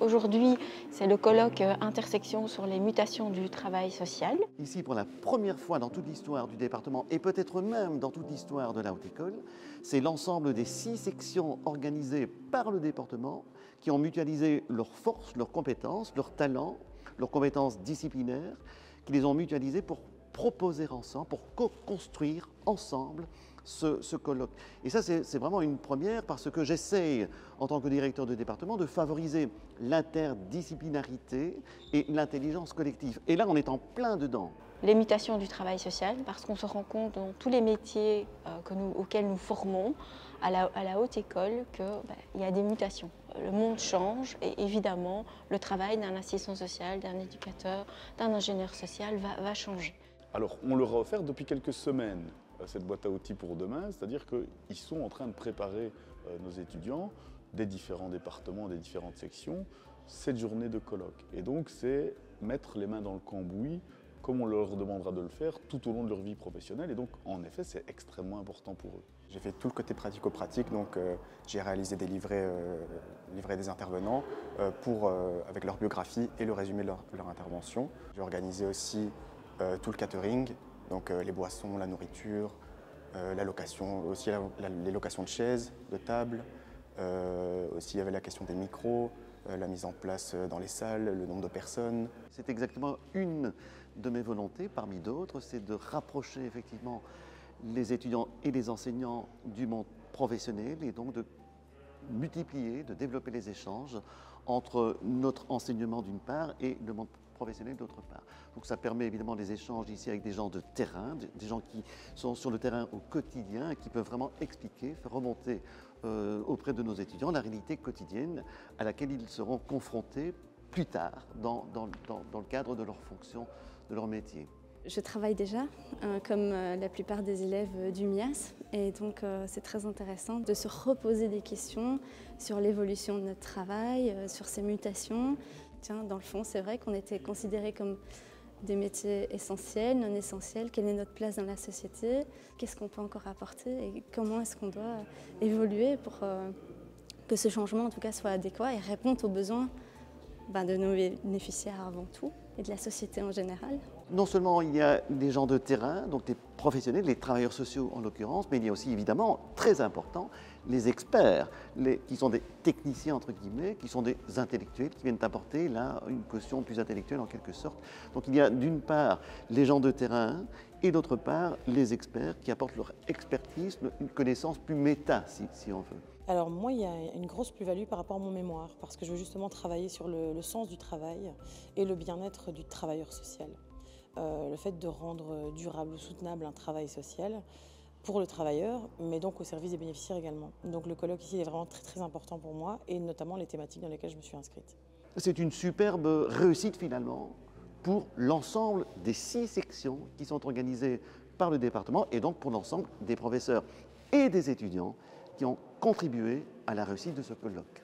Aujourd'hui, c'est le colloque Intersection sur les mutations du travail social. Ici, pour la première fois dans toute l'histoire du département et peut-être même dans toute l'histoire de la Haute École, c'est l'ensemble des 6 sections organisées par le département qui ont mutualisé leurs forces, leurs compétences, leurs talents, leurs compétences disciplinaires, qui les ont mutualisées pour proposer ensemble, pour co-construire ensemble ce colloque. Et ça, c'est vraiment une première parce que j'essaye, en tant que directeur de département, de favoriser l'interdisciplinarité et l'intelligence collective. Et là, on est en plein dedans. Les mutations du travail social, parce qu'on se rend compte dans tous les métiers auxquels nous formons à la haute école qu'il y a des mutations. Le monde change et évidemment, le travail d'un assistant social, d'un éducateur, d'un ingénieur social va changer. Alors, on leur a offert depuis quelques semaines cette boîte à outils pour demain, c'est-à-dire qu'ils sont en train de préparer nos étudiants des différents départements, des différentes sections, cette journée de colloque. Et donc, c'est mettre les mains dans le cambouis, comme on leur demandera de le faire tout au long de leur vie professionnelle. Et donc, en effet, c'est extrêmement important pour eux. J'ai fait tout le côté pratico-pratique, donc j'ai réalisé des livrets des intervenants avec leur biographie et le résumé de leur intervention. J'ai organisé aussi tout le catering, donc les boissons, la nourriture, la location, aussi les locations de chaises, de tables. Aussi il y avait la question des micros, la mise en place dans les salles, le nombre de personnes. C'est exactement une de mes volontés, parmi d'autres, c'est de rapprocher effectivement les étudiants et les enseignants du monde professionnel et donc de multiplier, de développer les échanges entre notre enseignement d'une part et le monde professionnel d'autre part. Donc ça permet évidemment des échanges ici avec des gens de terrain, des gens qui sont sur le terrain au quotidien et qui peuvent vraiment expliquer, faire remonter auprès de nos étudiants la réalité quotidienne à laquelle ils seront confrontés plus tard dans le cadre de leur fonction, de leur métier. Je travaille déjà, comme la plupart des élèves du MIAS, et donc c'est très intéressant de se reposer des questions sur l'évolution de notre travail, sur ces mutations. Tiens, dans le fond, c'est vrai qu'on était considérés comme des métiers essentiels, non essentiels. Quelle est notre place dans la société? Qu'est-ce qu'on peut encore apporter et comment est-ce qu'on doit évoluer pour que ce changement, en tout cas, soit adéquat et réponde aux besoins de nos bénéficiaires avant tout et de la société en général. Non seulement il y a des gens de terrain, donc des professionnels, les travailleurs sociaux en l'occurrence, mais il y a aussi évidemment, très important, les experts, qui sont des techniciens entre guillemets, qui sont des intellectuels, qui viennent apporter là une caution plus intellectuelle en quelque sorte. Donc il y a d'une part les gens de terrain et d'autre part les experts qui apportent leur expertise, une connaissance plus méta si on veut. Alors moi, il y a une grosse plus-value par rapport à mon mémoire, parce que je veux justement travailler sur le sens du travail et le bien-être du travailleur social. Le fait de rendre durable ou soutenable un travail social pour le travailleur, mais donc au service des bénéficiaires également. Donc le colloque ici est vraiment très très important pour moi, et notamment les thématiques dans lesquelles je me suis inscrite. C'est une superbe réussite finalement pour l'ensemble des 6 sections qui sont organisées par le département et donc pour l'ensemble des professeurs et des étudiants qui ont contribué à la réussite de ce colloque.